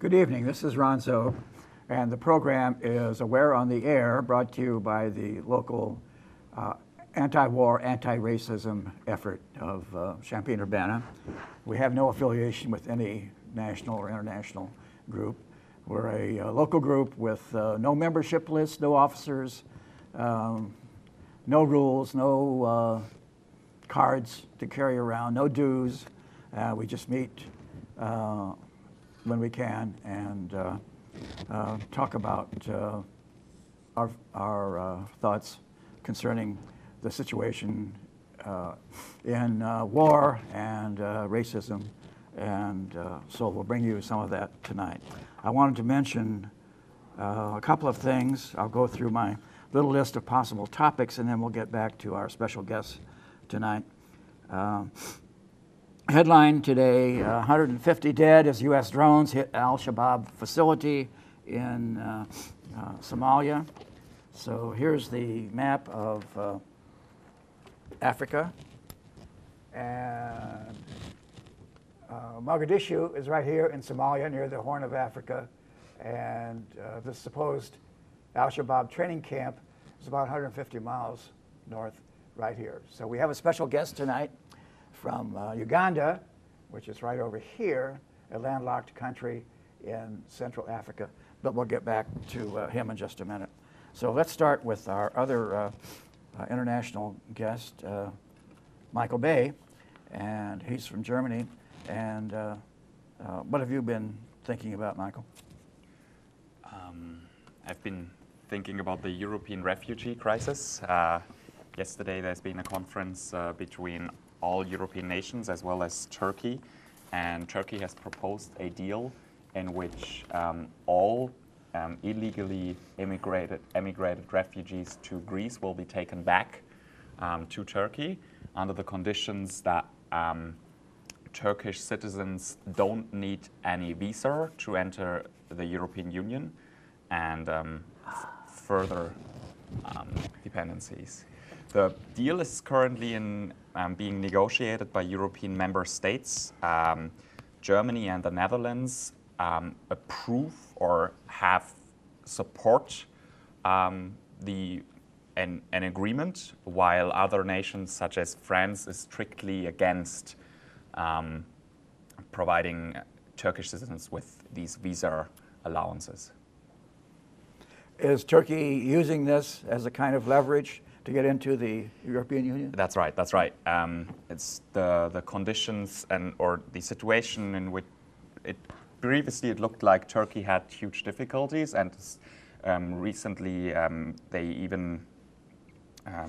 Good evening. This is Ron Zoe, and the program is Aware on the Air, brought to you by the local anti-war, anti-racism effort of Champaign-Urbana. We have no affiliation with any national or international group. We're a local group with no membership list, no officers, no rules, no cards to carry around, no dues. We just meet when we can and talk about our thoughts concerning the situation in war and racism, and so we'll bring you some of that tonight. I wanted to mention a couple of things. I'll go through my little list of possible topics, and then we'll get back to our special guests tonight. Headline today, 150 dead as U.S. drones hit Al-Shabaab facility in Somalia. So here's the map of Africa. And Mogadishu is right here in Somalia near the Horn of Africa. And the supposed Al-Shabaab training camp is about 150 miles north right here. So we have a special guest tonight from Uganda, which is right over here, a landlocked country in Central Africa. But we'll get back to him in just a minute. So let's start with our other international guest, Michael Bay, and he's from Germany. And what have you been thinking about, Michael? I've been thinking about the European refugee crisis. Yesterday there's been a conference between all European nations as well as Turkey, and Turkey has proposed a deal in which all illegally emigrated refugees to Greece will be taken back to Turkey under the conditions that Turkish citizens don't need any visa to enter the European Union and further dependencies. The deal is currently being negotiated by European member states. Germany and the Netherlands approve or have support an agreement, while other nations such as France is strictly against providing Turkish citizens with these visa allowances. Is Turkey using this as a kind of leverage to get into the European Union? That's right. That's right. It's the conditions or the situation in which previously it looked like Turkey had huge difficulties, and recently they even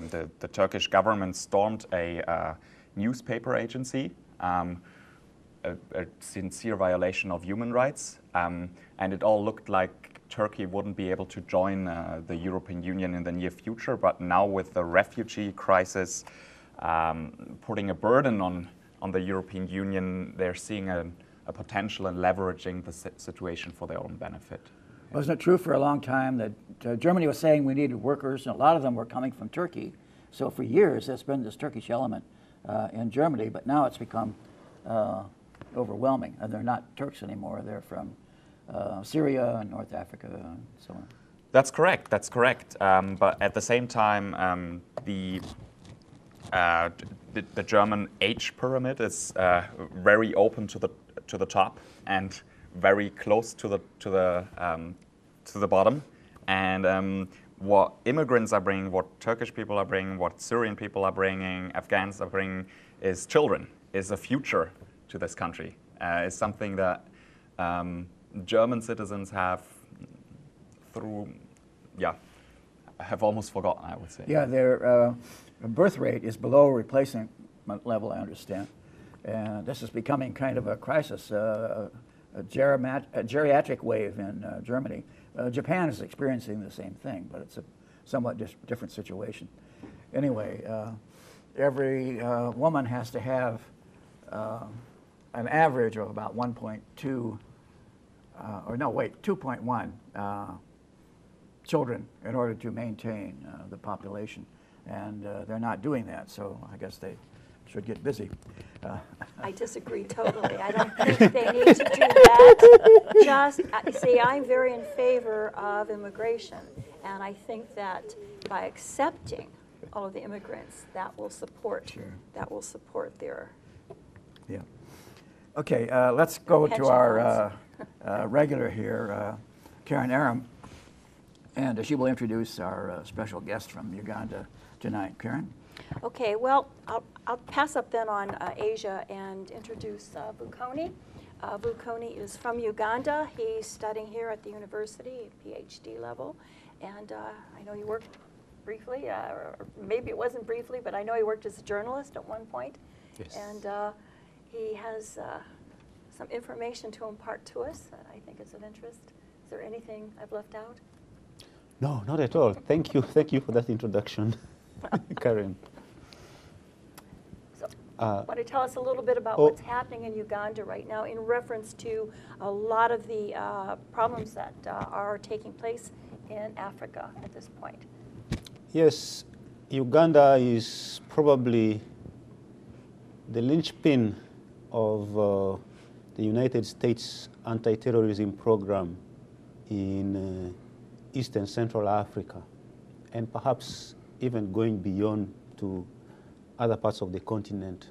the Turkish government stormed a newspaper agency, a sincere violation of human rights, and it all looked like Turkey wouldn't be able to join the European Union in the near future. But now with the refugee crisis putting a burden on the European Union, they're seeing a potential in leveraging the situation for their own benefit. Wasn't it true for a long time that Germany was saying we needed workers, and a lot of them were coming from Turkey? So for years there's been this Turkish element in Germany, but now it's become overwhelming. And they're not Turks anymore, they're from Syria and North Africa and so on. That's correct. That's correct. But at the same time, the German age pyramid is very open to the top and very close to the bottom. And what immigrants are bringing, what Turkish people are bringing, what Syrian people are bringing, Afghans are bringing, is children, is a future to this country. It's something that German citizens have almost forgotten, I would say. Yeah, their birth rate is below replacement level, I understand. And this is becoming kind of a crisis, a geriatric wave in Germany. Japan is experiencing the same thing, but it's a somewhat different situation. Anyway, every woman has to have an average of about 2.1 children in order to maintain the population. And they're not doing that, so I guess they should get busy. I disagree totally. I don't think they need to do that. Just, see, I'm very in favor of immigration, and I think that by accepting all of the immigrants, that will support their Yeah. Okay, let's go to pension our regular here, Karen Aram, and she will introduce our special guest from Uganda tonight. Karen? Okay, well, I'll pass up then on Asia and introduce Vukoni. Vukoni is from Uganda. He's studying here at the university, PhD level, and I know he worked briefly, or maybe it wasn't briefly, but I know he worked as a journalist at one point. Yes. And he has some information to impart to us that I think is of interest. Is there anything I've left out? No, not at all. Thank you for that introduction, Karen. So, want to tell us a little bit about what's happening in Uganda right now in reference to a lot of the problems that are taking place in Africa at this point? Yes, Uganda is probably the linchpin of the United States anti-terrorism program in East and Central Africa, and perhaps even going beyond to other parts of the continent.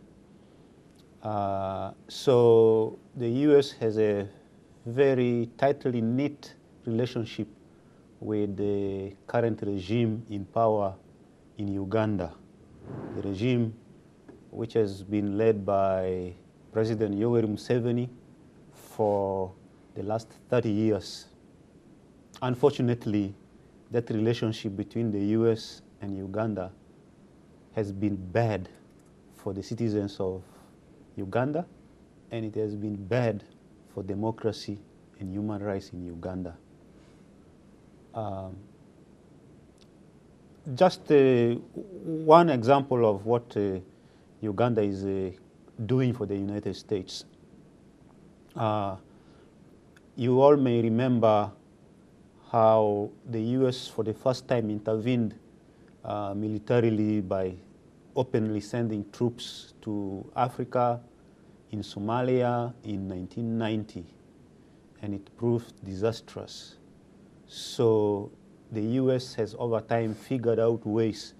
So the U.S. has a very tightly knit relationship with the current regime in power in Uganda, the regime which has been led by President Yoweri Museveni for the last 30 years. Unfortunately, that relationship between the U.S. and Uganda has been bad for the citizens of Uganda, and it has been bad for democracy and human rights in Uganda. Just one example of what Uganda is doing for the United States. You all may remember how the U.S. for the first time intervened militarily by openly sending troops to Africa, in Somalia in 1990, and it proved disastrous. So the U.S. has over time figured out ways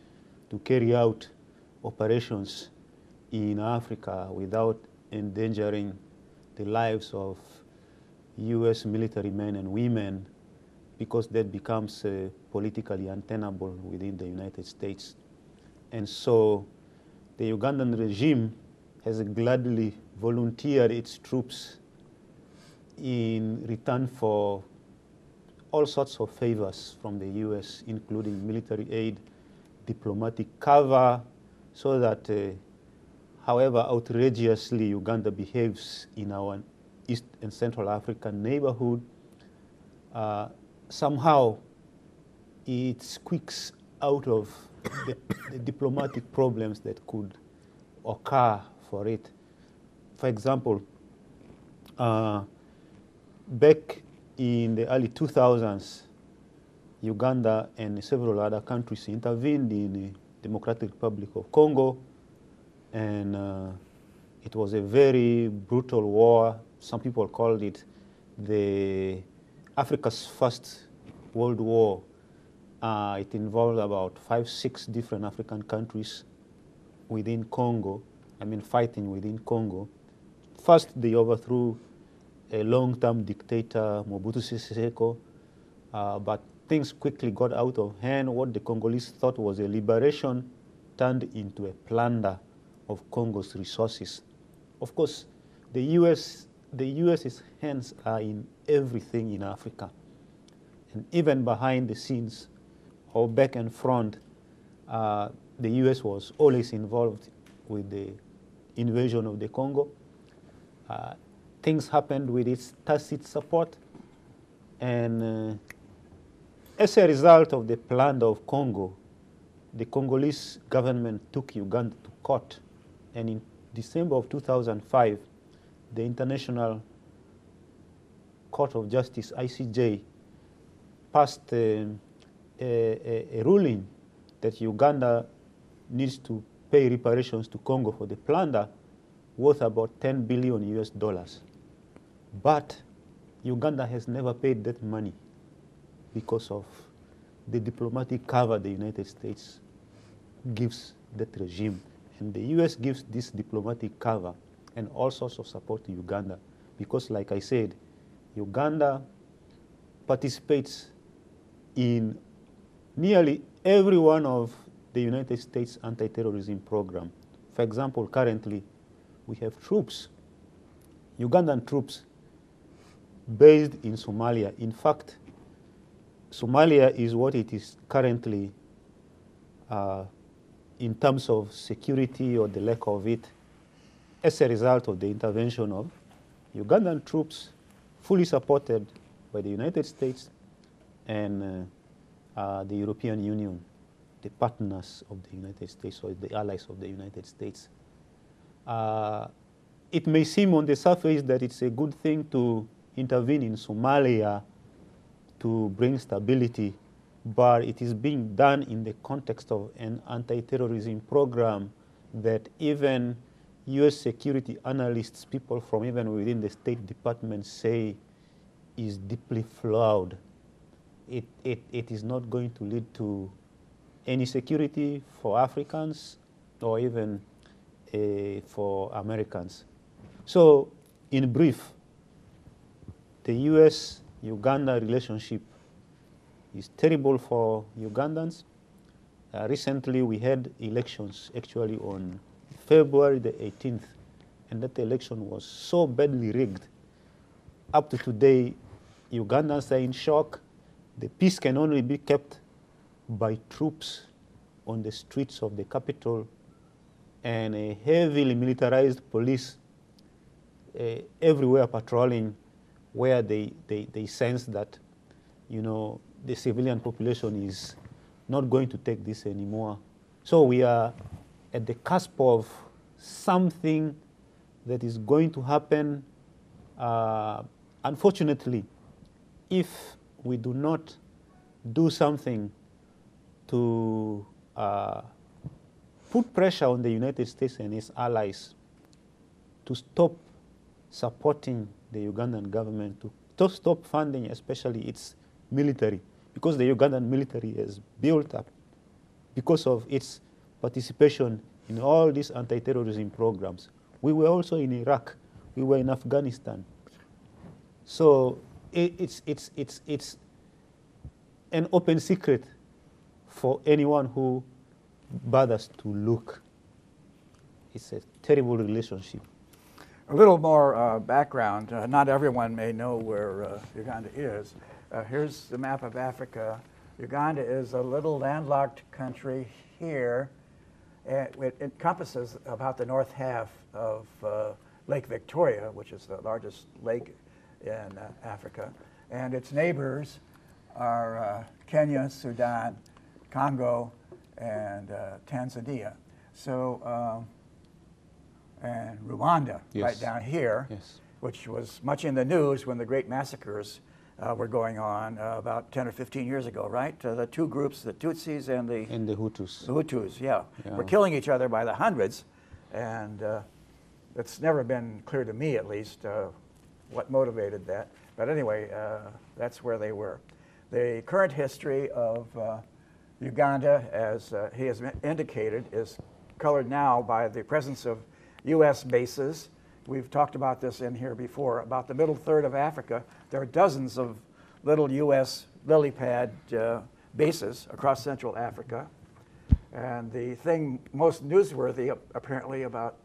to carry out operations in Africa without endangering the lives of U.S. military men and women, because that becomes politically untenable within the United States. And so the Ugandan regime has gladly volunteered its troops in return for all sorts of favors from the U.S., including military aid, diplomatic cover, so that however outrageously Uganda behaves in our East and Central African neighborhood, somehow it squeaks out of the diplomatic problems that could occur for it. For example, back in the early 2000s, Uganda and several other countries intervened in the Democratic Republic of Congo, and it was a very brutal war. Some people called it the Africa's first World War. It involved about 5-6 different African countries within Congo, fighting within Congo. First, they overthrew a long-term dictator, Mobutu Sese Seko, but things quickly got out of hand. What the Congolese thought was a liberation turned into a plunder of Congo's resources. Of course, the US's hands are in everything in Africa. And even behind the scenes, or back and front, the US was always involved with the invasion of the Congo. Things happened with its tacit support, and as a result of the plunder of Congo, the Congolese government took Uganda to court, and in December of 2005, the International Court of Justice, ICJ, passed a ruling that Uganda needs to pay reparations to Congo for the plunder worth about 10 billion US dollars. But Uganda has never paid that money because of the diplomatic cover the United States gives that regime. And the US gives this diplomatic cover and all sorts of support to Uganda because, like I said, Uganda participates in nearly every one of the United States anti-terrorism program. For example, currently we have troops, Ugandan troops, based in Somalia. In fact, Somalia is what it is currently in terms of security or the lack of it as a result of the intervention of Ugandan troops, fully supported by the United States and the European Union, the partners of the United States or the allies of the United States. It may seem on the surface that it's a good thing to intervene in Somalia to bring stability, but it is being done in the context of an anti-terrorism program that even US security analysts, people from even within the State Department, say is deeply flawed. It is not going to lead to any security for Africans or even for Americans. So, in brief, the US-Uganda relationship is terrible for Ugandans. Recently, we had elections actually on February the 18th, and that election was so badly rigged. Up to today, Ugandans are in shock. The peace can only be kept by troops on the streets of the capital and a heavily militarized police everywhere patrolling where they sense that, you know, the civilian population is not going to take this anymore. So we are at the cusp of something that is going to happen, unfortunately, if we do not do something to put pressure on the United States and its allies to stop supporting the Ugandan government, to stop funding especially its military, because the Ugandan military is built up because of its participation in all these anti-terrorism programs. We were also in Iraq. We were in Afghanistan. So it's an open secret for anyone who bothers to look. It's a terrible relationship. A little more background. Not everyone may know where Uganda is. Here's the map of Africa. Uganda is a little landlocked country here. It encompasses about the north half of Lake Victoria, which is the largest lake in Africa. And its neighbors are Kenya, Sudan, Congo, and Tanzania. So, and Rwanda, Yes. right down here, Yes. which was much in the news when the great massacres were going on about 10 or 15 years ago, right? The two groups, the Tutsis and the Hutus. the Hutus, yeah, Yeah. were killing each other by the hundreds, and it's never been clear to me, at least, what motivated that. But anyway, that's where they were. The current history of Uganda, as he has indicated, is colored now by the presence of U.S. bases. We've talked about this in here before. About the middle third of Africa, there are dozens of little U.S. lily pad bases across Central Africa. And the thing most newsworthy, apparently, about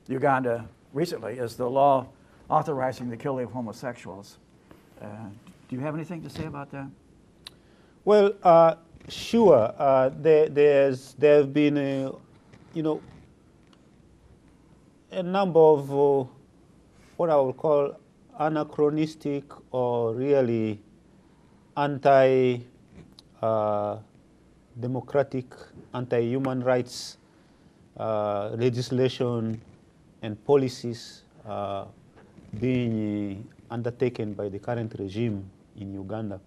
Uganda recently is the law authorizing the killing of homosexuals. Do you have anything to say about that? Well, sure. There have been, you know, a number of what I would call anachronistic or really anti-democratic, anti-human rights legislation and policies being undertaken by the current regime in Uganda.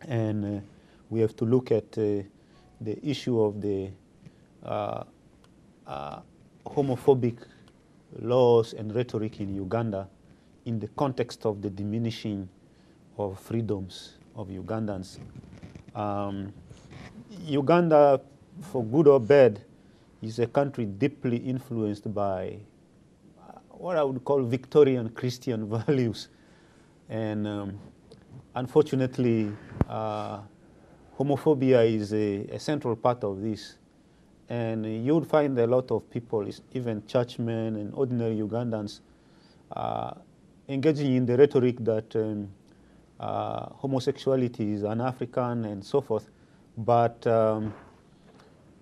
And we have to look at the issue of the homophobic laws and rhetoric in Uganda in the context of the diminishing of freedoms of Ugandans. Uganda, for good or bad, is a country deeply influenced by what I would call Victorian Christian values. And unfortunately, homophobia is a central part of this. And you would find a lot of people, even churchmen and ordinary Ugandans, engaging in the rhetoric that homosexuality is un-African and so forth. But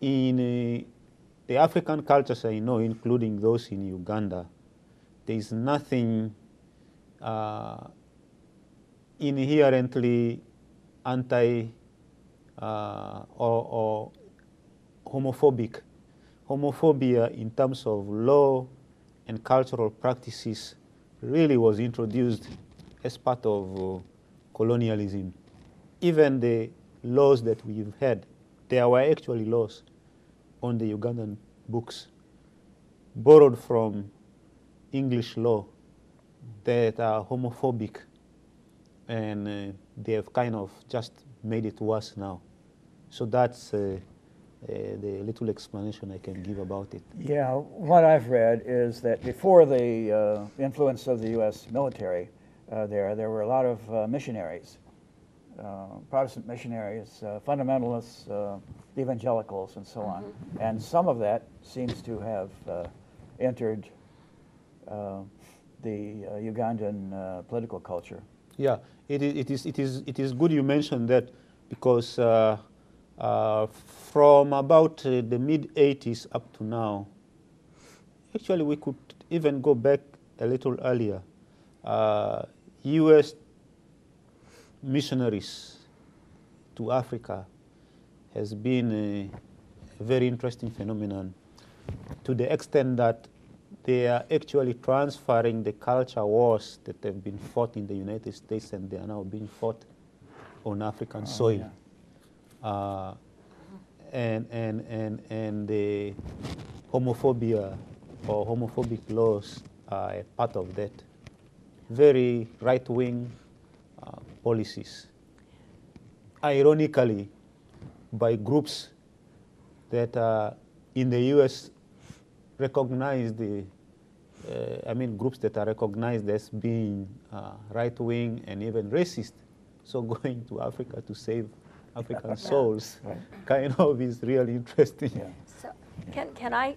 in the African cultures I know, including those in Uganda, there is nothing inherently anti or homophobic. Homophobia in terms of law and cultural practices really was introduced as part of colonialism. Even the laws that we've had, there were actually laws on the Ugandan books borrowed from English law that are homophobic, and they have kind of just made it worse now. So that's the little explanation I can give about it. Yeah, what I've read is that before the influence of the U.S. military there were a lot of missionaries, Protestant missionaries, fundamentalists, evangelicals, and so on. And some of that seems to have entered the Ugandan political culture. Yeah, it is good you mentioned that, because from about the mid-80s up to now, actually we could even go back a little earlier. U.S. missionaries to Africa has been a very interesting phenomenon, to the extent that they are actually transferring the culture wars that have been fought in the United States, and they are now being fought on African soil. Yeah. And the homophobia or homophobic laws are a part of that. Very right-wing policies. Ironically, by groups that are in the U.S. recognized, groups that are recognized as being right-wing and even racist. So going to Africa to save African souls, right, kind of is really interesting. Yeah. So can I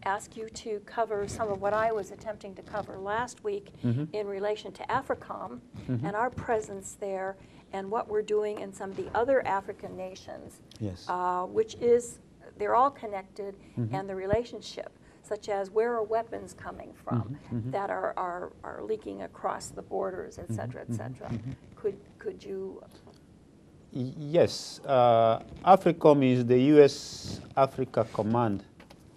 ask you to cover some of what I was attempting to cover last week in relation to AFRICOM and our presence there, and what we're doing in some of the other African nations, yes, which is, they're all connected, and the relationship, such as where are weapons coming from that are leaking across the borders, et cetera, et cetera. Could you? Yes, AFRICOM is the U.S. Africa Command.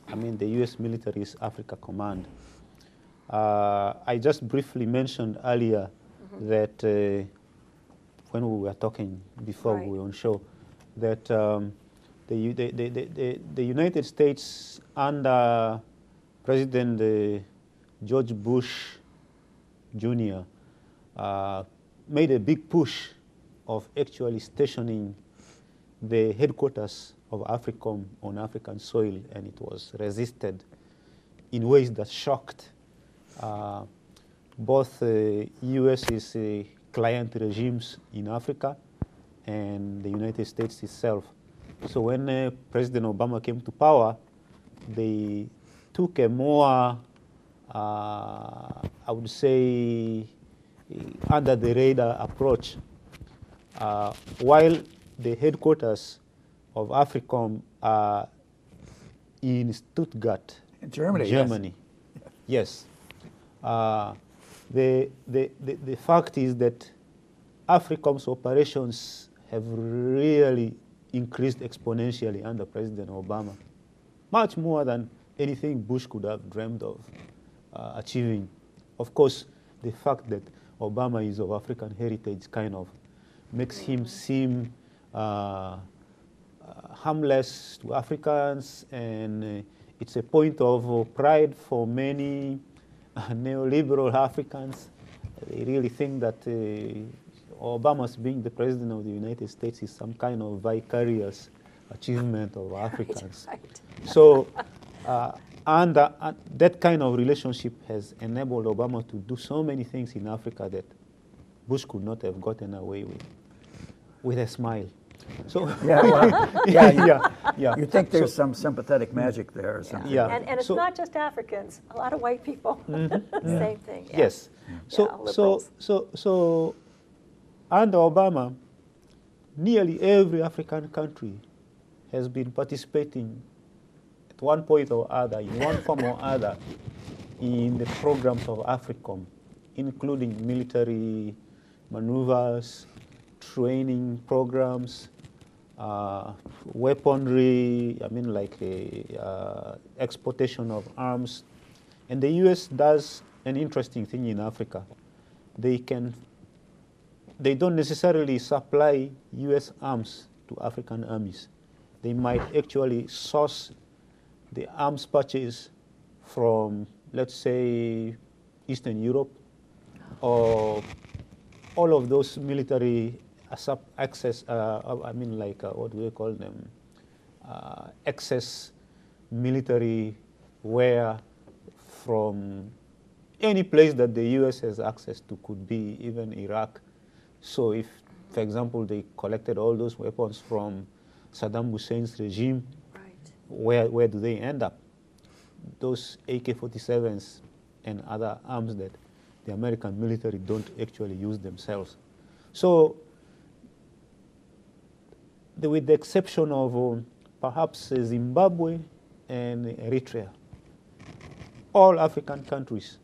The U.S. military's Africa Command. I just briefly mentioned earlier that when we were talking before we were on show, that the United States under President George Bush Jr. Made a big push of actually stationing the headquarters of AFRICOM on African soil, and it was resisted in ways that shocked both U.S.'s client regimes in Africa and the United States itself. So when President Obama came to power, they took a more, I would say, under the radar approach. While the headquarters of AFRICOM are in Stuttgart, Germany. Yes. The fact is that AFRICOM's operations have really increased exponentially under President Obama, much more than anything Bush could have dreamed of achieving. Of course, the fact that Obama is of African heritage kind of makes him seem harmless to Africans, and it's a point of pride for many neoliberal Africans. They really think that Obama's being the president of the United States is some kind of vicarious achievement of Africans. Right. So, and that kind of relationship has enabled Obama to do so many things in Africa that Bush could not have gotten away with a smile. So, Yeah, well, yeah, yeah. you think there's some sympathetic magic there or something. Yeah. And it's So- not just Africans, a lot of white people. Same thing. Yeah. Yes. So, Yeah, so, liberals. so, under Obama, nearly every African country has been participating at one point or other, in one form or other, in the programs of AFRICOM, including military maneuvers, training programs, weaponry, exportation of arms. And the US does an interesting thing in Africa. They don't necessarily supply US arms to African armies. They might actually source the arms purchase from, let's say, Eastern Europe, or all of those military access, what do they call them? Excess military wear from any place that the US has access to, could be even Iraq. So if, for example, they collected all those weapons from Saddam Hussein's regime, Right. where do they end up? Those AK-47s and other arms that the American military don't actually use themselves. So, with the exception of perhaps Zimbabwe and Eritrea, all African countries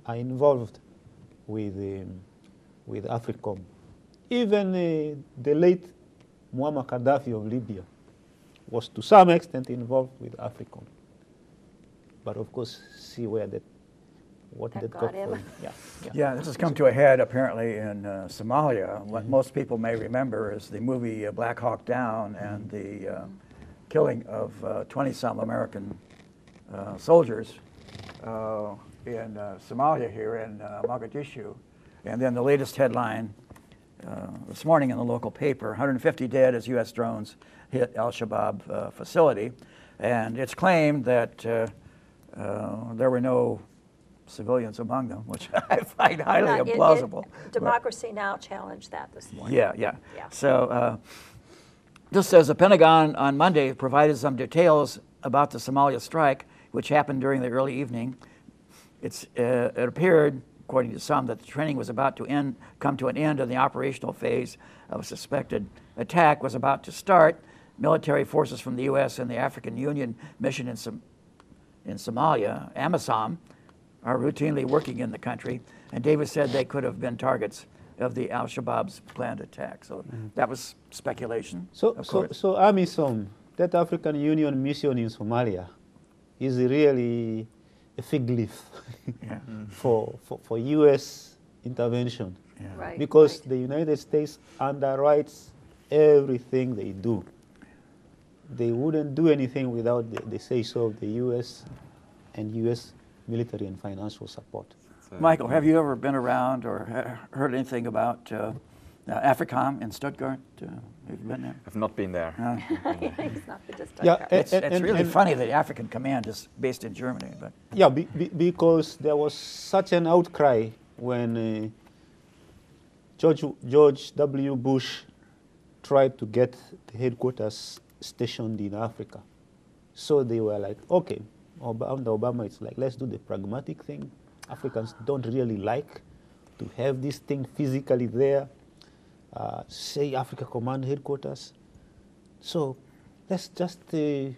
are involved with AFRICOM. Even the late Muammar Gaddafi of Libya was to some extent involved with AFRICOM. But of course, see what That got got him. for him. Yeah, yeah. Yeah, this has come to a head apparently in Somalia. What most people may remember is the movie Black Hawk Down and the killing of 20-some American soldiers in Somalia here in Mogadishu. And then the latest headline this morning in the local paper, 150 dead as U.S. drones hit al-Shabaab facility. And it's claimed that there were no civilians among them, which I find highly implausible. Democracy Now! Challenged that this morning. Yeah. Yeah. So this says the Pentagon on Monday provided some details about the Somalia strike, which happened during the early evening. It appeared, according to some, that the training was about to come to an end and the operational phase of a suspected attack was about to start. Military forces from the U.S. and the African Union mission in Somalia, AMISOM, are routinely working in the country, and Davis said they could have been targets of the al-Shabaab's planned attack. So that was speculation. So of course. AMISOM, that African Union mission in Somalia, is really a fig leaf Yeah. for U.S. intervention. Yeah. Right. Because right. the United States underwrites everything they do. They wouldn't do anything without the say-so of the U.S. and U.S. military and financial support. Michael, have you ever been around or heard anything about AFRICOM in Stuttgart? Have you been there? I've not been there. He's not the just Yeah, It's really funny that African Command is based in Germany. But Yeah, because there was such an outcry when George W. Bush tried to get the headquarters stationed in Africa. So they were like, okay, under Obama, it's like, let's do the pragmatic thing. Africans don't really like to have this thing physically there, say Africa Command headquarters. So let's just be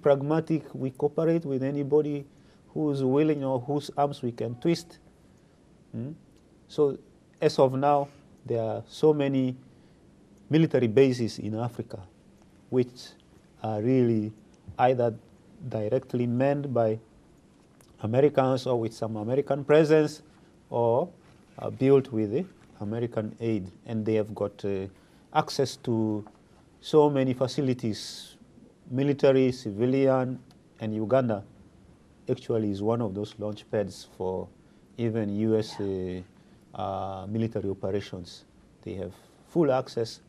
pragmatic. We cooperate with anybody who's willing or whose arms we can twist. So as of now, there are so many military bases in Africa which are really either directly manned by Americans or with some American presence, or built with American aid, and they have got access to so many facilities, military, civilian, and Uganda actually is one of those launch pads for even US military operations. They have full access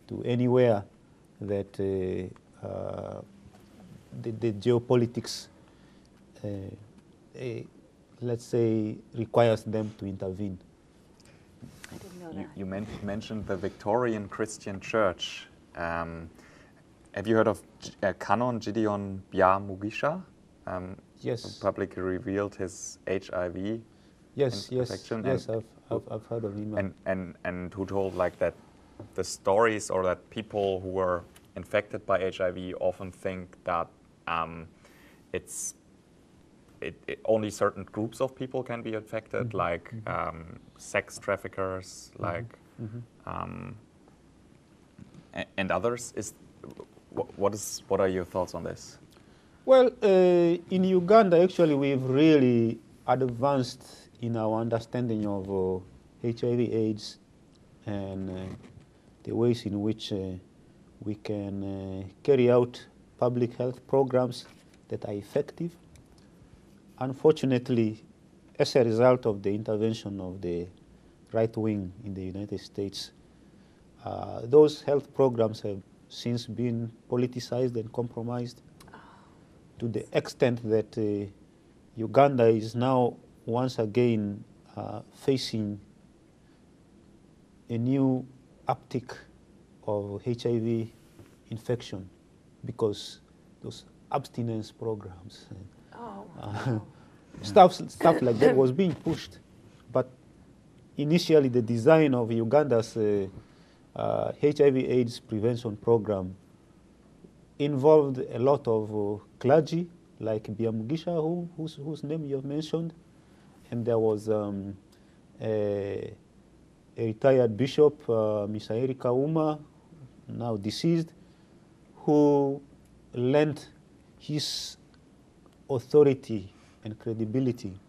to anywhere that the geopolitics, let's say, requires them to intervene. I didn't know You, that. you mentioned the Victorian Christian Church. Have you heard of Canon Gideon Bya Mugisha? Yes. Who publicly revealed his HIV Yes, yes, infection, yes. and I've heard of him. and who told like that the stories or that people who were infected by HIV often think that only certain groups of people can be infected, like sex traffickers, like and others. What are your thoughts on this? Well, in Uganda, actually, we've really advanced in our understanding of HIV/AIDS and the ways in which we can carry out public health programs that are effective. Unfortunately, as a result of the intervention of the right wing in the United States, those health programs have since been politicized and compromised to the extent that Uganda is now once again facing a new uptick of HIV infection because those abstinence programs, Oh, stuff like that was being pushed. But initially the design of Uganda's HIV/AIDS prevention program involved a lot of clergy, like Bya Mugisha, whose name you have mentioned, and there was a retired bishop, Misaeli Kauma, now deceased, who lent his authority and credibility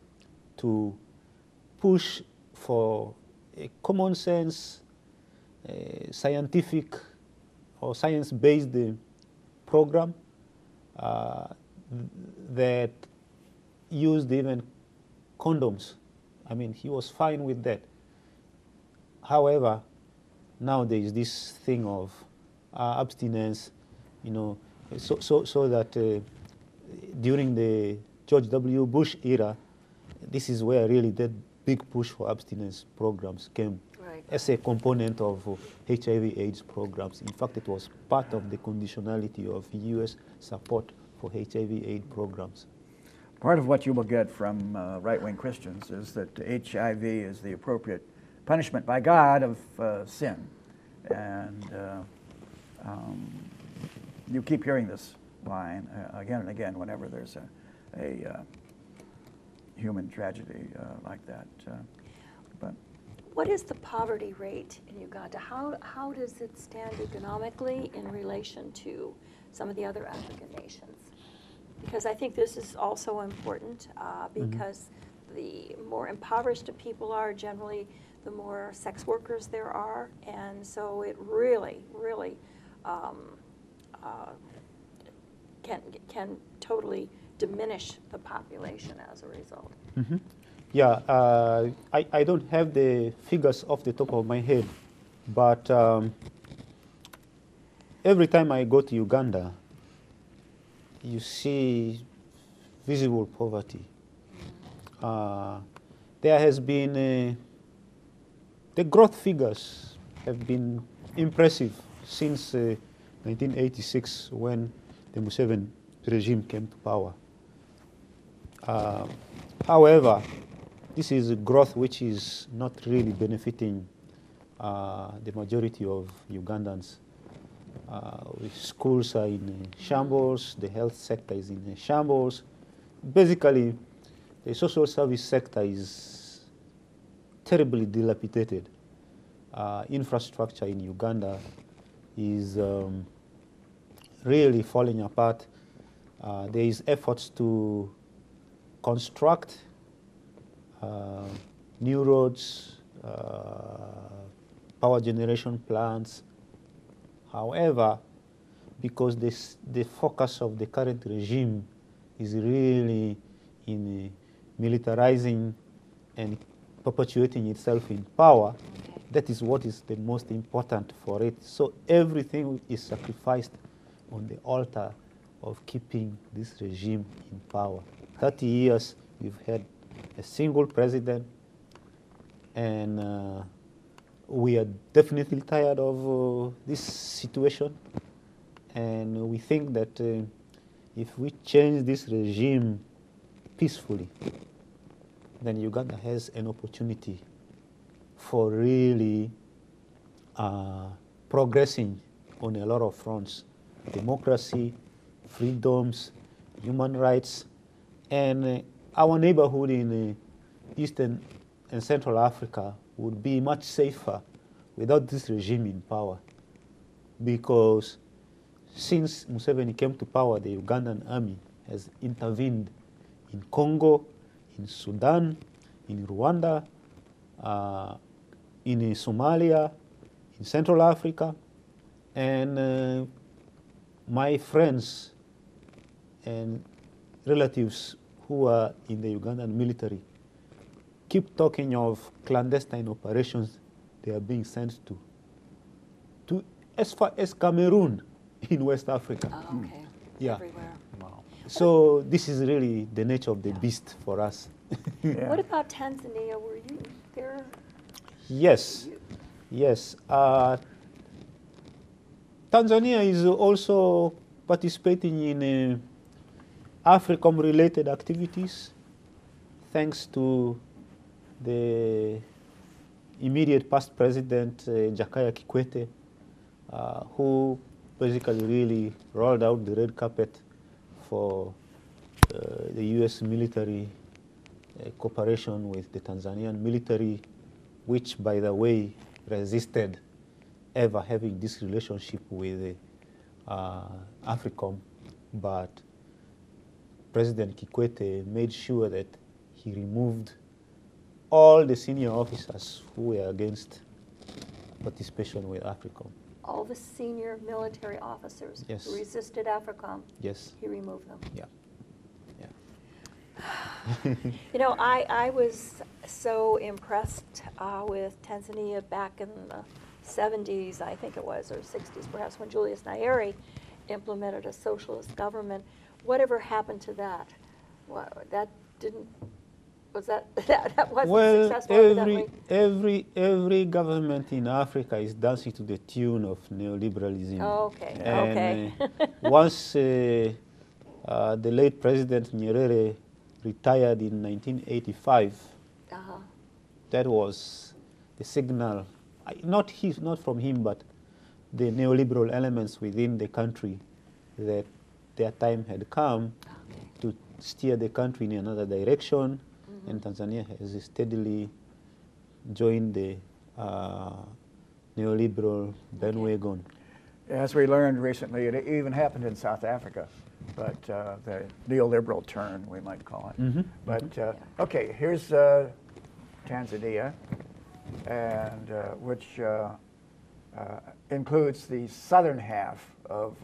to push for a common sense, scientific or science-based program that used even condoms. I mean, he was fine with that. However, now there is this thing of abstinence, you know, so that during the George W. Bush era, this is where really that big push for abstinence programs came right. as a component of HIV/AIDS programs. In fact, it was part of the conditionality of U.S. support for HIV/AIDS programs. Part of what you will get from right-wing Christians is that HIV is the appropriate punishment by God of sin. And you keep hearing this line again and again whenever there's a human tragedy like that. But What is the poverty rate in Uganda? How does it stand economically in relation to some of the other African nations? Because I think this is also important because the more impoverished the people are, generally the more sex workers there are, and so it really, really can totally diminish the population as a result. Yeah, I don't have the figures off the top of my head, but every time I go to Uganda, you see visible poverty. There has been, the growth figures have been impressive since 1986 when the Museveni regime came to power. However, this is a growth which is not really benefiting the majority of Ugandans. Schools are in shambles, the health sector is in shambles. Basically, the social service sector is terribly dilapidated. Infrastructure in Uganda is really falling apart. There is efforts to construct new roads, power generation plants. However, because the focus of the current regime is really in militarizing and perpetuating itself in power. Okay. That is what is the most important for it. So everything is sacrificed on the altar of keeping this regime in power. 30 years we've had a single president, and we are definitely tired of this situation. And we think that if we change this regime peacefully, then Uganda has an opportunity for really progressing on a lot of fronts: democracy, freedoms, human rights, and our neighborhood in Eastern and Central Africa would be much safer without this regime in power. Because since Museveni came to power, the Ugandan army has intervened in Congo, in Sudan, in Rwanda, in Somalia, in Central Africa, and my friends and relatives who are in the Ugandan military keep talking of clandestine operations they are being sent to as far as Cameroon in West Africa. Oh, okay. Yeah. Everywhere. Wow. So this is really the nature of the beast for us. Yeah. What about Tanzania? Were you there? Yes, yes. Tanzania is also participating in AFRICOM-related activities, thanks to the immediate past president, Jakaya Kikwete, who basically really rolled out the red carpet for the U.S. military cooperation with the Tanzanian military, which, by the way, resisted ever having this relationship with AFRICOM. But President Kikwete made sure that he removed all the senior officers who were against participation with AFRICOM. All the senior military officers Yes. who resisted AFRICOM, Yes. he removed them. Yeah. You know, I was so impressed with Tanzania back in the 70s, I think it was, or 60s perhaps, when Julius Nyerere implemented a socialist government. Whatever happened to that? That didn't, was that, that wasn't Well, successful evidently? every government in Africa is dancing to the tune of neoliberalism. Oh, okay, And okay. once the late President Nyerere retired in 1985, Uh-huh. that was the signal, not from him, but the neoliberal elements within the country, that their time had come Okay. to steer the country in another direction, and Tanzania has steadily joined the neoliberal bandwagon. As we learned recently, it even happened in South Africa, but the neoliberal turn, we might call it. But okay, here's Tanzania, and which includes the southern half of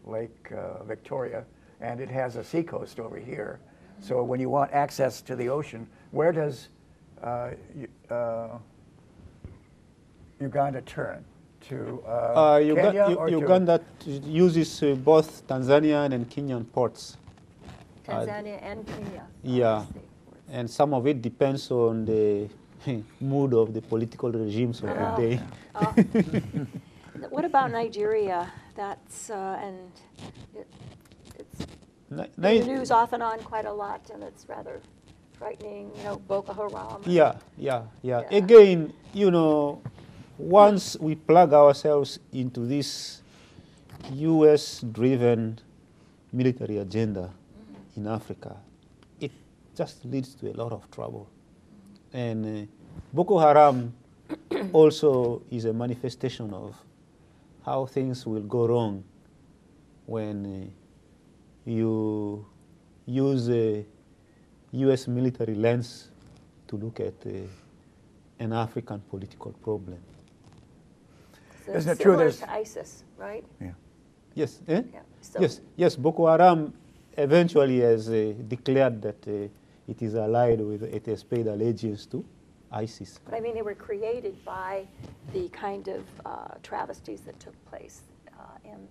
Lake Victoria, and it has a seacoast over here. So when you want access to the ocean, where does Uganda turn? To Kenya or Uganda uses both Tanzanian and Kenyan ports. Tanzania and Kenya. Yeah. obviously. And some of it depends on the mood of the political regimes of the Oh. day. Oh. What about Nigeria? That's and it's in the news off and on quite a lot, and it's rather frightening. You know, Boko Haram. and- Yeah. Yeah. Again, you know, once we plug ourselves into this US-driven military agenda in Africa, it just leads to a lot of trouble. And Boko Haram also is a manifestation of how things will go wrong when you use a US military lens to look at an African political problem. So Isn't it true similar there's- to ISIS, right? Yeah. Yes. Yeah. So Yes. Yes. Boko Haram eventually has declared that it is allied with, it has paid allegiance to ISIS. But I mean, they were created by the kind of travesties that took place in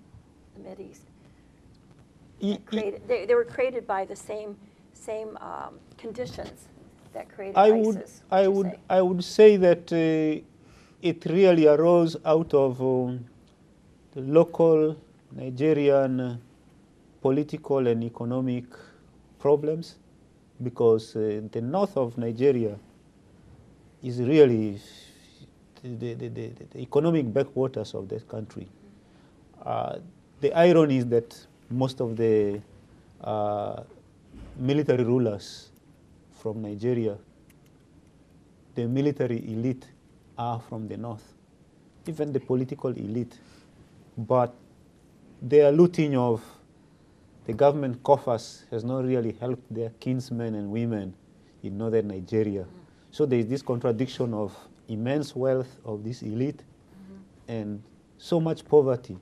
the Mideast. They were created by the same conditions that created ISIS. I would say that it really arose out of the local Nigerian political and economic problems, because the north of Nigeria is really the economic backwaters of that country. The irony is that most of the military rulers from Nigeria, the military elite, are from the north, even the political elite. But their looting of the government coffers has not really helped their kinsmen and women in northern Nigeria. So there is this contradiction of immense wealth of this elite and so much poverty.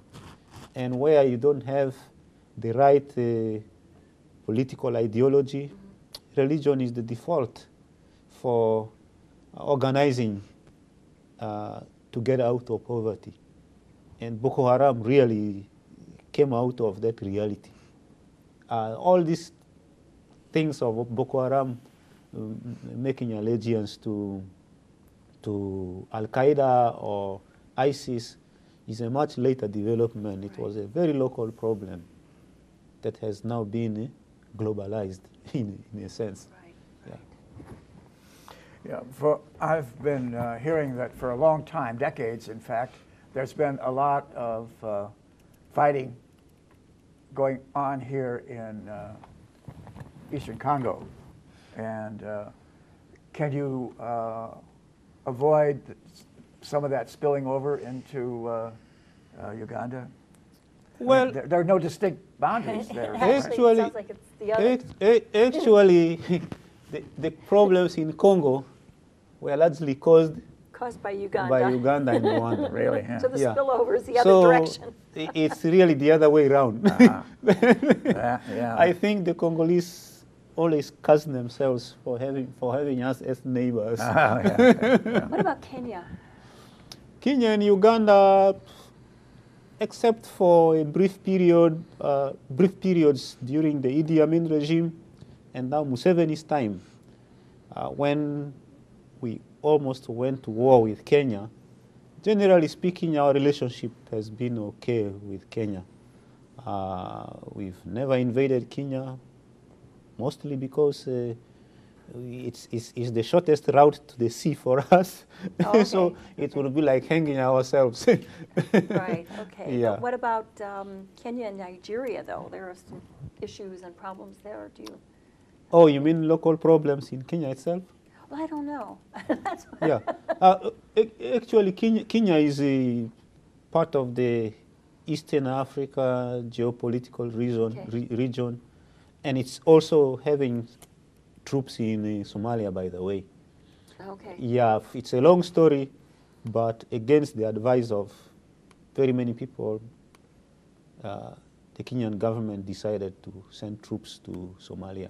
And where you don't have the right political ideology, religion is the default for organizing to get out of poverty. And Boko Haram really came out of that reality. All these things of Boko Haram making allegiance to Al-Qaeda or ISIS is a much later development. It was a very local problem that has now been globalized in a sense. Right. Yeah, I've been hearing that for a long time, decades in fact, there's been a lot of fighting going on here in Eastern Congo. And can you avoid some of that spilling over into Uganda? Well, there are no distinct boundaries there. Actually, it sounds like it's the other. Actually, the problems in Congo were largely caused by Uganda. by Uganda and Rwanda. Really? Yeah. So the Yeah. spillover is the other So direction. it's really the other way around. Yeah. I think the Congolese always curse themselves for having us as neighbors. What about Kenya? Kenya and Uganda, except for a brief periods during the Idi Amin regime and now Museveni's time, when we almost went to war with Kenya, generally speaking, our relationship has been okay with Kenya. We've never invaded Kenya, mostly because it's the shortest route to the sea for us. Oh, okay. So it would be like hanging ourselves. Right, okay. Yeah. But what about Kenya and Nigeria, though? There are some issues and problems there, do you? Oh, you mean local problems in Kenya itself? Well, I don't know. That's what Yeah. Actually, Kenya is a part of the Eastern Africa geopolitical region, and it's also having troops in Somalia, by the way. Okay. Yeah, it's a long story, but against the advice of very many people, the Kenyan government decided to send troops to Somalia.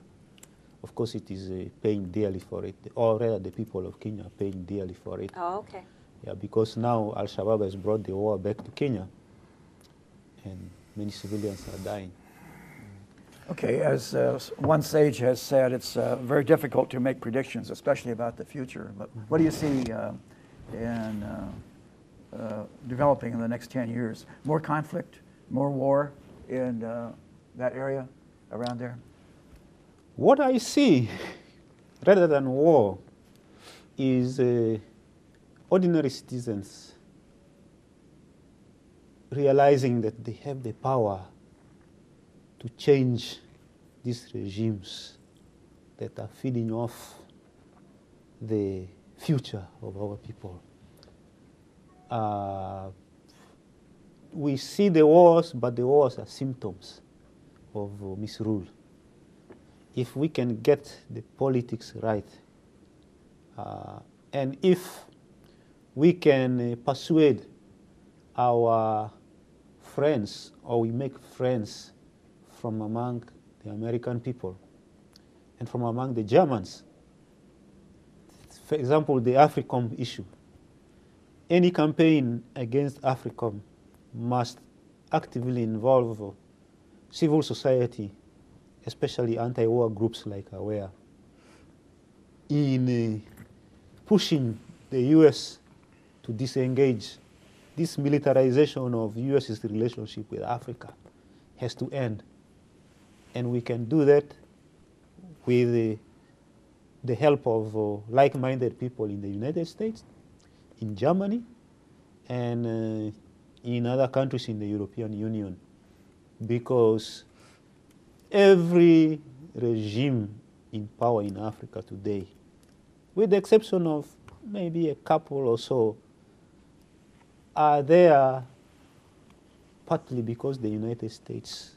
Of course, it is paying dearly for it, or rather the people of Kenya are paying dearly for it. Oh, okay. Yeah, because now Al-Shabaab has brought the war back to Kenya, and many civilians are dying. Okay, as one sage has said, it's very difficult to make predictions, especially about the future. But what do you see in developing in the next 10 years? More conflict, more war in that area around there? What I see, rather than war, is ordinary citizens realizing that they have the power to change these regimes that are feeding off the future of our people. We see the wars, but the wars are symptoms of misrule. If we can get the politics right, and if we can persuade our friends, or we make friends from among the American people and from among the Germans. For example, the AFRICOM issue. Any campaign against AFRICOM must actively involve civil society, especially anti-war groups like AWARE, in pushing the US to disengage. This militarization of US's relationship with Africa has to end. And we can do that with the help of like-minded people in the United States, in Germany, and in other countries in the European Union. Because every regime in power in Africa today, with the exception of maybe a couple or so, are there partly because the United States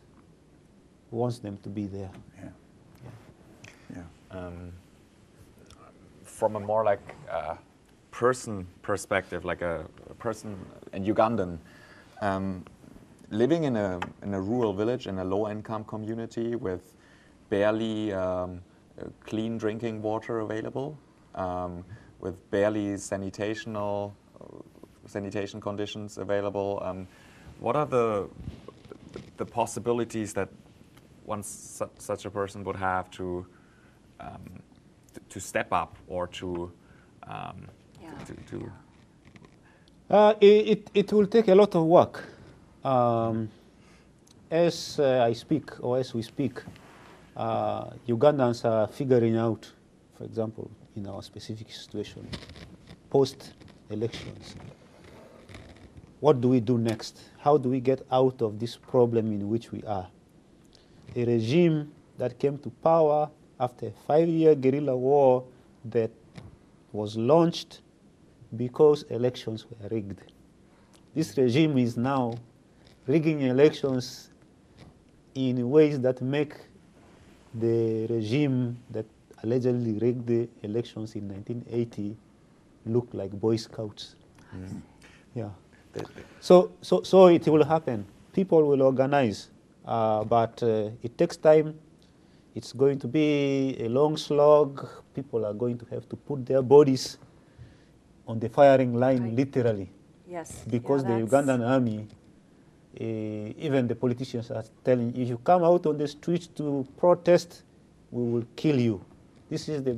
wants them to be there. From a more like person perspective, like a person, an Ugandan, living in a rural village in a low-income community with barely clean drinking water available, with barely sanitation conditions available. What are the possibilities that such a person would have to step up or to It will take a lot of work. As I speak, or as we speak, Ugandans are figuring out, for example, in our specific situation, post-elections, what do we do next? How do we get out of this problem in which we are? A regime that came to power after a 5-year guerrilla war that was launched because elections were rigged. This regime is now rigging elections in ways that make the regime that allegedly rigged the elections in 1980 look like Boy Scouts. Mm. Yeah. So it will happen. People will organize, but it takes time. It's going to be a long slog. People are going to have to put their bodies on the firing line, Right. literally. Yes. Because Yeah, the that's- Ugandan army, even the politicians are telling, if you come out on the streets to protest, we will kill you. This is the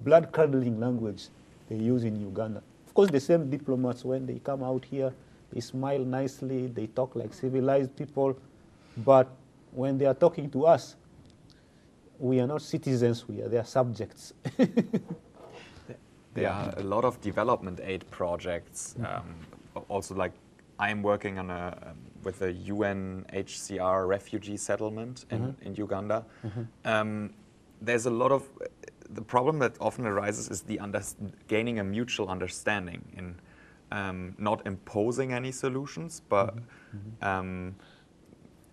blood-curdling language they use in Uganda. Of course, the same diplomats, when they come out here, they smile nicely, they talk like civilized people, but when they are talking to us, we are not citizens, we are their subjects. There are a lot of development aid projects. Also, like I'm working on with a UNHCR refugee settlement in Uganda. There's a lot of the problem that often arises is the gaining a mutual understanding in not imposing any solutions, but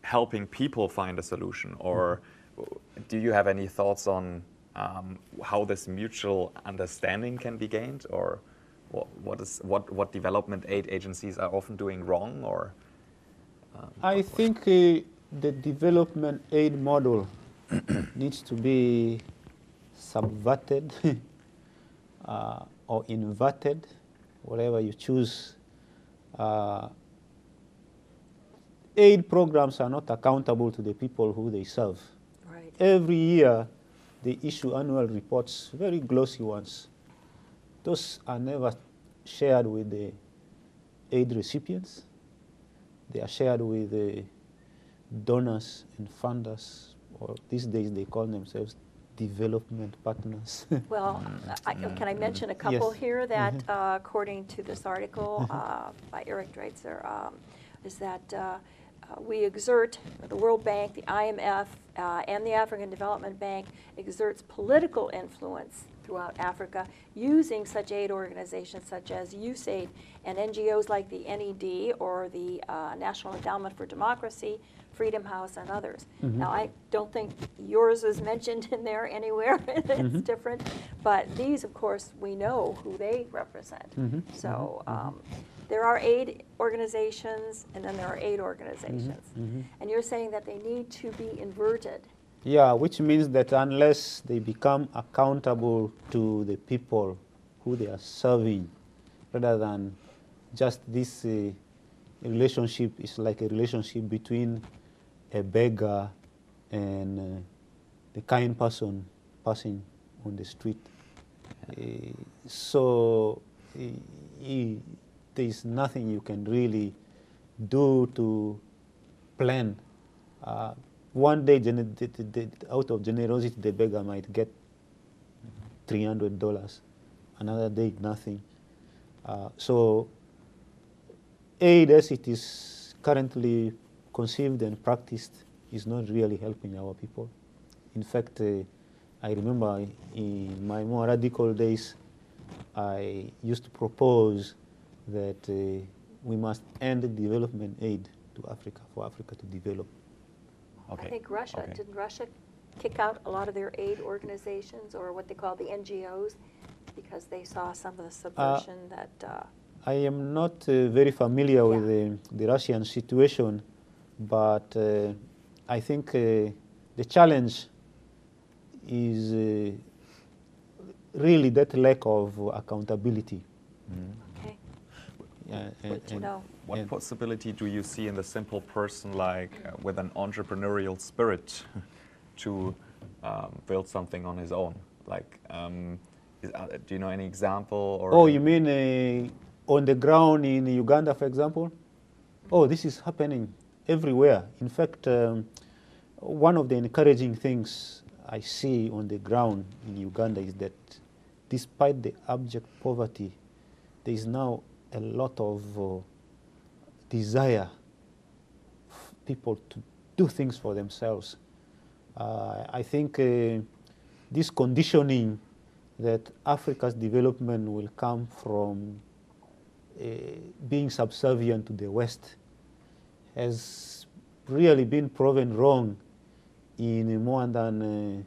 helping people find a solution. Or do you have any thoughts on how this mutual understanding can be gained, or what development aid agencies are often doing wrong, or? I think the development aid model needs to be subverted or inverted, whatever you choose. Aid programs are not accountable to the people who they serve. Right. Every year, they issue annual reports, very glossy ones. Those are never shared with the aid recipients. They are shared with the donors and funders, or these days they call themselves development partners. Well, can I mention a couple Yes. here that, according to this article by Eric Dreitzer, is that we exert, the World Bank, the IMF, and the African Development Bank exerts political influence throughout Africa using such aid organizations such as USAID and NGOs like the NED or the National Endowment for Democracy, Freedom House, and others. Now, I don't think yours is mentioned in there anywhere. It's different. But these, of course, we know who they represent. So there are aid organizations, and then there are aid organizations. And you're saying that they need to be inverted. Yeah, which means that unless they become accountable to the people who they are serving, rather than just this relationship is like a relationship between a beggar and the kind person passing on the street. So there is nothing you can really do to plan. One day, out of generosity, the beggar might get $300. Another day, nothing. So aid, as it is currently conceived and practiced, is not really helping our people. In fact, I remember in my more radical days, I used to propose that we must end development aid to Africa, for Africa to develop. Okay. I think Russia, Okay. didn't Russia kick out a lot of their aid organizations, or what they call the NGOs, because they saw some of the subversion that... I am not very familiar with the Russian situation, but I think the challenge is really that lack of accountability. Okay, Yeah, good to know. What possibility do you see in the simple person, like with an entrepreneurial spirit, to build something on his own? Like, do you know any example? Or Oh, you mean on the ground in Uganda, for example? Oh, this is happening everywhere. In fact, one of the encouraging things I see on the ground in Uganda is that despite the abject poverty, there is now a lot of desire for people to do things for themselves. I think this conditioning that Africa's development will come from being subservient to the West has really been proven wrong in more than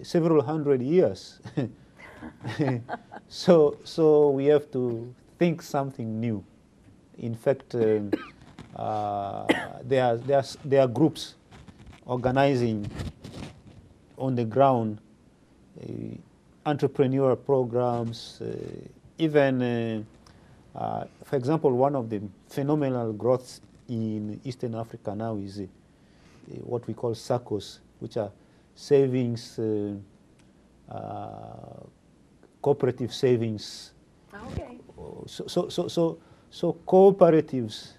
several hundred years. So we have to think something new. In fact, there are groups organizing on the ground entrepreneurial programs, even, for example, one of the phenomenal growths in Eastern Africa now is what we call SACCOs, which are savings, cooperative savings. Okay. So cooperatives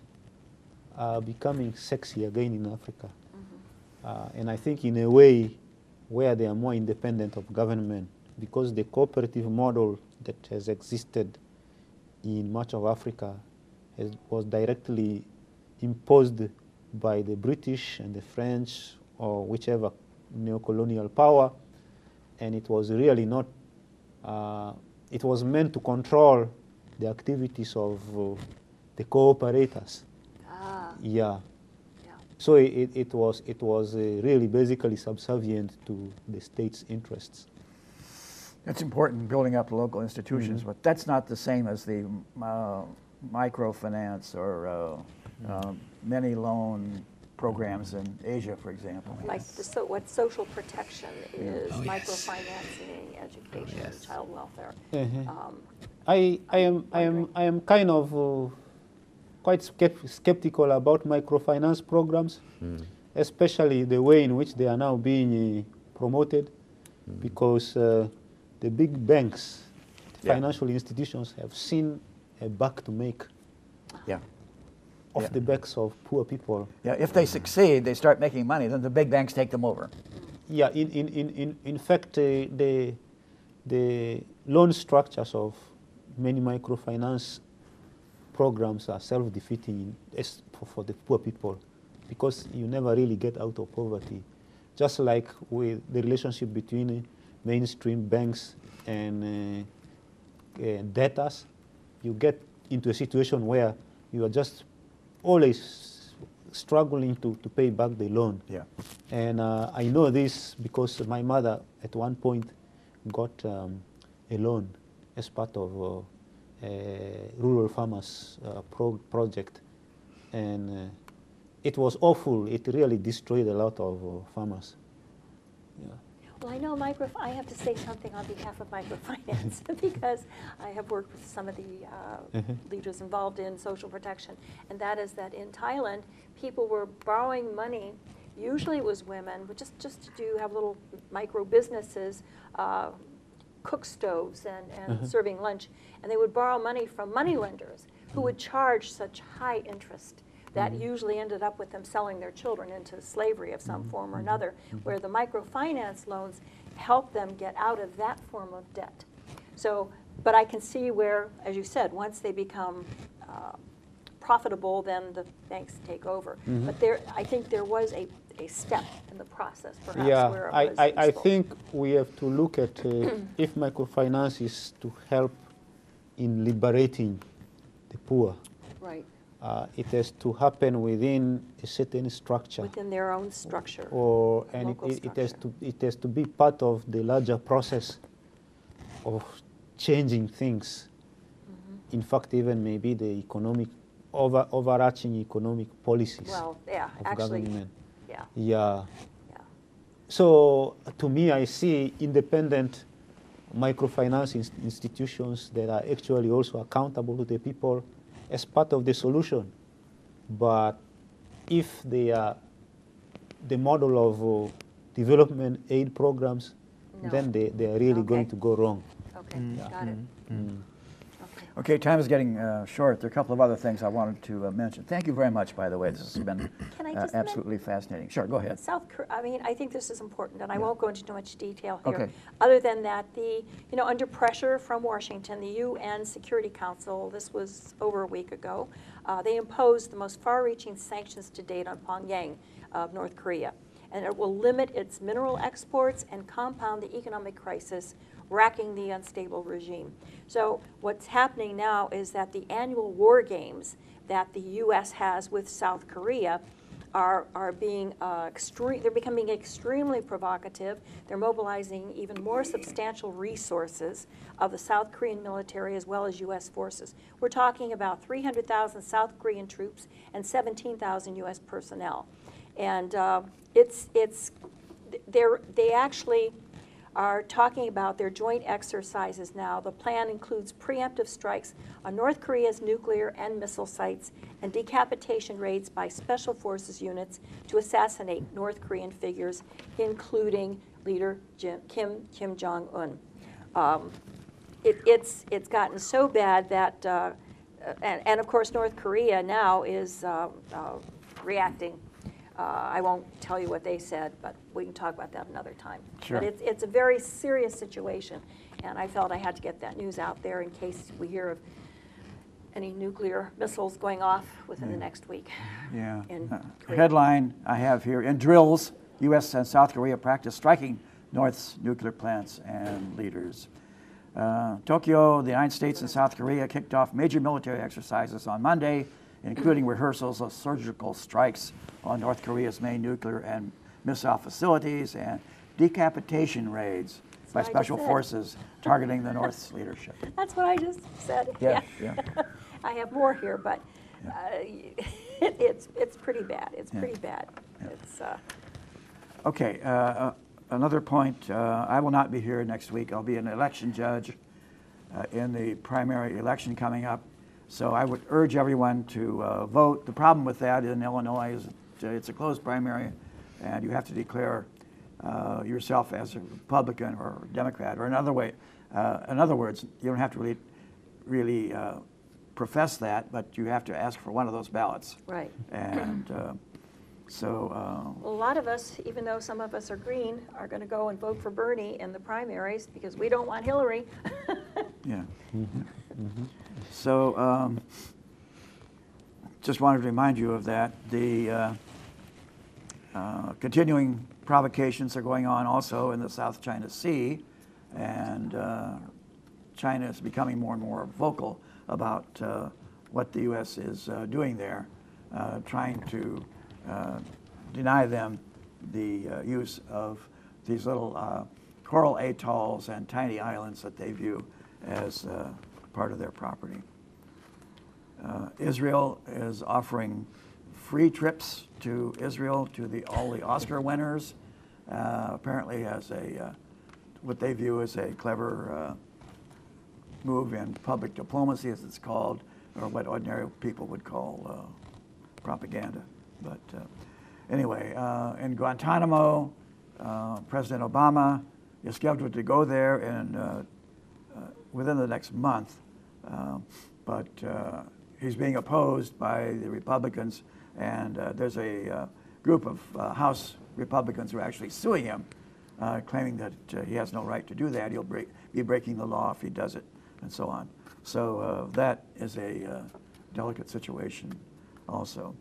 are becoming sexy again in Africa. And I think in a way where they are more independent of government, because the cooperative model that has existed in much of Africa was directly imposed by the British and the French or whichever neo-colonial power, and it was really not, it was meant to control the activities of the cooperators. Yeah. So it was really basically subservient to the state's interests. It's important building up local institutions, but that's not the same as the microfinance or many loan programs in Asia, for example. Like what social protection is, microfinancing, education, child welfare. I am kind of quite skeptical about microfinance programs, especially the way in which they are now being promoted, because the big banks, financial institutions have seen a buck to make off the backs of poor people. Yeah, if they succeed, they start making money, then the big banks take them over. Yeah, in fact, the loan structures of many microfinance programs are self-defeating for the poor people, because you never really get out of poverty. Just like with the relationship between mainstream banks and debtors, you get into a situation where you are just always struggling to pay back the loan. Yeah. And I know this because my mother at one point got a loan as part of a rural farmers project. And it was awful. It really destroyed a lot of farmers. Yeah. Well, I know I have to say something on behalf of microfinance because I have worked with some of the leaders involved in social protection, and that is that in Thailand, people were borrowing money. Usually it was women, but just to have little micro businesses, cook stoves and serving lunch, and they would borrow money from money lenders who would charge such high interest that usually ended up with them selling their children into slavery of some form or another, where the microfinance loans help them get out of that form of debt. So, but I can see where, as you said, once they become profitable, then the banks take over. But I think there was a step in the process, perhaps, where it was I useful. think we have to look at if microfinance is to help in liberating the poor. Right, It has to happen within a certain structure, within their own structure. and local it has to be part of the larger process of changing things. In fact, even maybe the overarching economic policies Well, yeah, of actually, government. yeah, Yeah. yeah. So to me, I see independent microfinance institutions that are actually also accountable to the people as part of the solution. But if they are the model of development aid programs, No. then they are really going Okay. to go wrong. Okay, got it. Okay. Okay, time is getting short. There are a couple of other things I wanted to mention. Thank you very much, by the way. This has been Can I just absolutely fascinating. Sure, go ahead. South Korea, I mean, I think this is important, and I won't go into too much detail here. Okay. Other than that, under pressure from Washington, the UN Security Council, this was over a week ago, they imposed the most far-reaching sanctions to date on Pyongyang of North Korea. And it will limit its mineral exports and compound the economic crisis racking the unstable regime. So what's happening now is that the annual war games that the U.S. has with South Korea are being they're becoming extremely provocative. They're mobilizing even more substantial resources of the South Korean military as well as U.S. forces. We're talking about 300,000 South Korean troops and 17,000 U.S. personnel. And they actually are talking about their joint exercises now. The plan includes preemptive strikes on North Korea's nuclear and missile sites and decapitation raids by special forces units to assassinate North Korean figures, including leader Kim Jong-un. It's gotten so bad that, and of course North Korea now is reacting. I won't tell you what they said, but we can talk about that another time. Sure. But it's a very serious situation, and I felt I had to get that news out there in case we hear of any nuclear missiles going off within the next week. Yeah. In The Korea. headline I have here, in drills, U.S. and South Korea practice striking North's nuclear plants and leaders. Tokyo, the United States, and South Korea kicked off major military exercises on Monday, including rehearsals of surgical strikes on North Korea's main nuclear and missile facilities and decapitation raids by what I just special said. forces targeting the North's leadership. That's what I just said. Yeah. I have more here, but it's pretty bad. It's pretty bad. It's Okay, another point, I will not be here next week. I'll be an election judge in the primary election coming up. So I would urge everyone to vote. The problem with that in Illinois is it's a closed primary, and you have to declare yourself as a Republican or Democrat, or in other words, you don't have to really profess that, but you have to ask for one of those ballots. right. And so, A lot of us, even though some of us are green, are going to go and vote for Bernie in the primaries because we don't want Hillary. yeah. So, just wanted to remind you of that. The continuing provocations are going on also in the South China Sea. and China is becoming more and more vocal about what the U.S. is doing there, trying to deny them the use of these little coral atolls and tiny islands that they view as part of their property. Israel is offering free trips to Israel to all the Oscar winners, apparently as what they view as a clever move in public diplomacy, as it's called, or what ordinary people would call propaganda. But anyway, in Guantanamo, President Obama is scheduled to go there within the next month, but he's being opposed by the Republicans, and there's a group of House Republicans who are actually suing him, claiming that he has no right to do that. He'll be breaking the law if he does it, and so on. So that is a delicate situation also.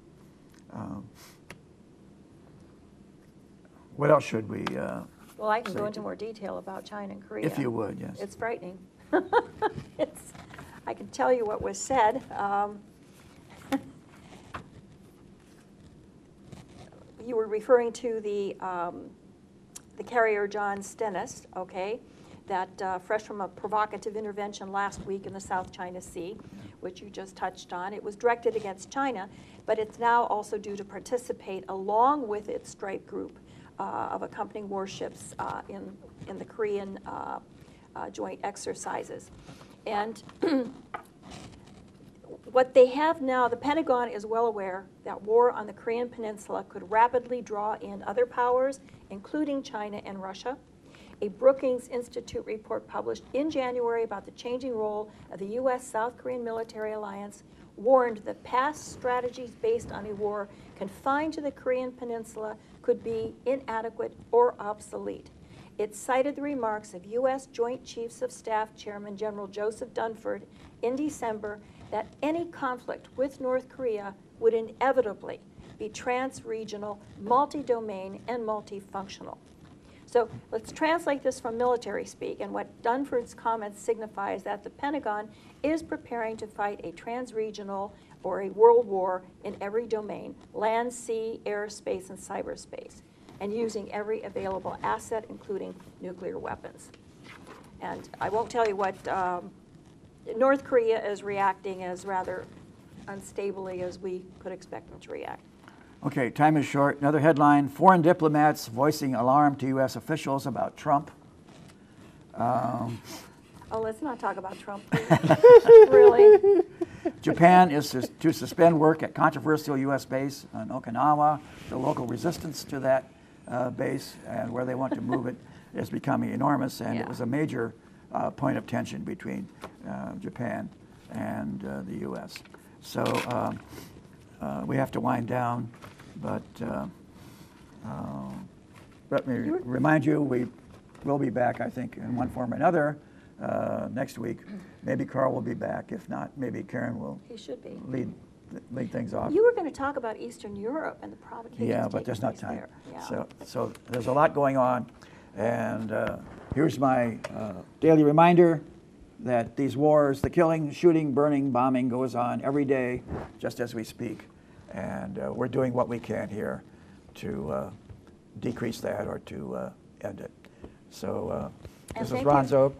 What else should we Well, I can say go into more detail about China and Korea. If you would, yes. It's frightening. I can tell you what was said. You were referring to the carrier John Stennis, okay, that fresh from a provocative intervention last week in the South China Sea, which you just touched on. It was directed against China, but it's now also due to participate along with its strike group of accompanying warships in the Korean joint exercises. And what they have now, the Pentagon is well aware that war on the Korean Peninsula could rapidly draw in other powers, including China and Russia. A Brookings Institute report published in January about the changing role of the U.S.-South Korean military alliance warned that past strategies based on a war confined to the Korean Peninsula could be inadequate or obsolete. It cited the remarks of U.S. Joint Chiefs of Staff Chairman General Joseph Dunford in December that any conflict with North Korea would inevitably be trans-regional, multi-domain, and multifunctional. So let's translate this from military speak, and what Dunford's comments signify is that the Pentagon is preparing to fight a trans-regional or a world war in every domain, land, sea, air, space, and cyberspace, and using every available asset, including nuclear weapons. And I won't tell you what North Korea is reacting as rather unstably as we could expect them to react. Okay, time is short. Another headline, foreign diplomats voicing alarm to U.S. officials about Trump. Oh, let's not talk about Trump, please. Really? Japan is to suspend work at controversial U.S. base on Okinawa. The local resistance to that base and where they want to move it is becoming enormous, and it was a major point of tension between Japan and the U.S. So we have to wind down, but let me remind you, we will be back, I think, in one form or another next week. Maybe Carl will be back. If not, maybe Karen will lead things off. You were going to talk about Eastern Europe and the provocations. Yeah, but there's not time. Yeah. So there's a lot going on, and here's my daily reminder that these wars, the killing, shooting, burning, bombing goes on every day, just as we speak, and we're doing what we can here to decrease that or to end it. So this is Ron Zook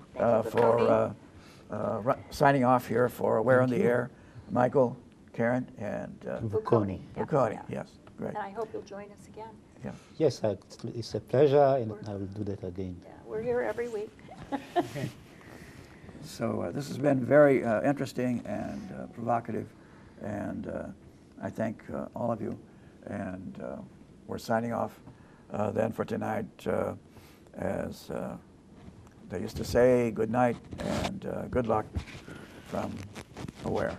signing off here for Aware on the Air. Michael, Karen, and Vuconi. Vuconi, yes, great. And I hope you'll join us again. Yeah. Yes, it's a pleasure, and I will do that again. Yeah, we're here every week. So this has been very interesting and provocative, and I thank all of you. And we're signing off then for tonight. As they used to say, good night and good luck from Aware.